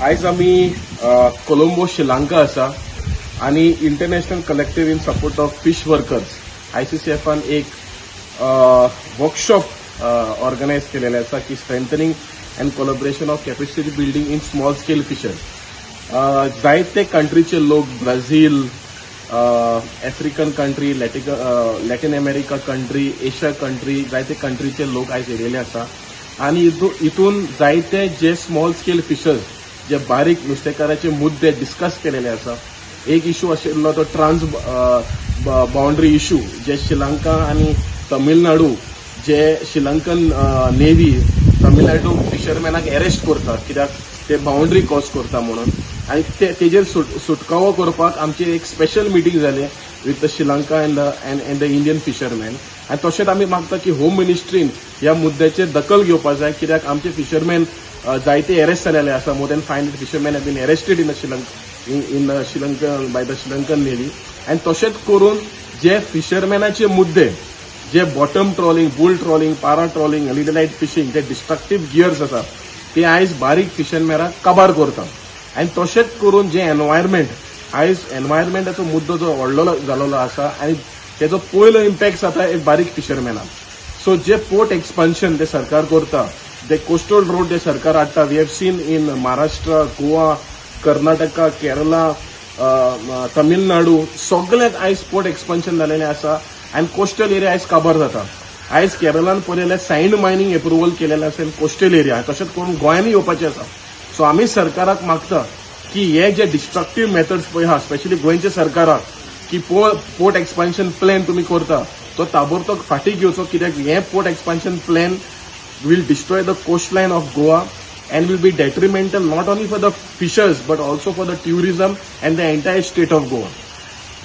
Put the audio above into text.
आज आम्ही कोलंबो श्रीलंका आसा आणि international collective in support of fish workers ICCFन एक वर्कशॉप ऑर्गनायज केलेले आसा की strengthening and collaboration of capacity building in small scale fishers. जायते कंट्रीचे लोक Brazil, African country, Latin America country, Asia country, जायते कंट्रीचे लोक आयज येयलेले आसा आणि इथून जायते जे स्मॉल स्केल फिशर्स जे बारीक नुस्तेकाराचे मुद्दे डिस्कस केलेले आसा. एक इश्यू आशिल्लो तो ट्रान्स बाउंड्री इश्यू जे श्रीलंका आणि तमिळनाडू जे श्रीलंकन नेव्ही तमिळनाडू फिशरमॅनाक अरेस्ट करता कित्याक ते बाउंड्री क्रॉस करता म्हणून आणि तेजेर सुटकावो करपाक आमची एक स्पेशल मिटींग जाली with the Sri Lanka and the Indian fisherman. आणि तशेंच आमी मागता की होम मिनिस्ट्रीन ह्या मुद्द्याचेर दखल घेवपाक जाय कित्याक आमचे फिशरमॅन जायते अरेस्ट जालेले आसा. More than 500 fisherman have been arrested in Sri Lanka by the Sri Lankan navy. आणि तशेंच करून जे फिशरमॅनाचे मुद्दे जे bottom trawling, bull trawling, pair trawling, LED light fishing जे डिस्ट्रक्टिव्ह गियर्स आसा ते आयज बारीक फिशरमॅनाक काबार करता. आणि तशेंच करून जे एनवायरमेंट आयज एनवायरमेंटाचो मुद्दो जो व्हडलो जाल्लो आसा आणि तेजो पयलो इम्पॅक्ट जाता एक बारीक फिशरमॅनाक. सो जे पोर्ट एक्सपान्शन ते सरकार करता, जे कोस्टल रोड जे सरकार हाडटा, we have seen in Maharashtra, Goa, Karnataka, Kerala, Tamil Nadu सगळ्याक आयज पोर्ट एक्सपान्शन जालेलें आसा आणि कोस्टल एरिया आयज काबार जाता. आयज केरळान पळयल्यार सँड मायनिंग एप्रुवल केलेलें आसा इन कोस्टल एरिया. तशेंच करून गोंयांनी येवपाचें आसा. सो आमी सरकाराक मागता की हे जे डिस्ट्रक्टिव्ह मेथड्स पळय आहा स्पेशली गोंयच्या सरकाराक की पोर्ट एक्सपान्शन प्लॅन तुमी करता तो ताबडतोब फाटीं घेवचो कित्याक हे port expansion plan will destroy the coastline of Goa and will be detrimental not only for the fishers but also for the tourism and the entire state of Goa.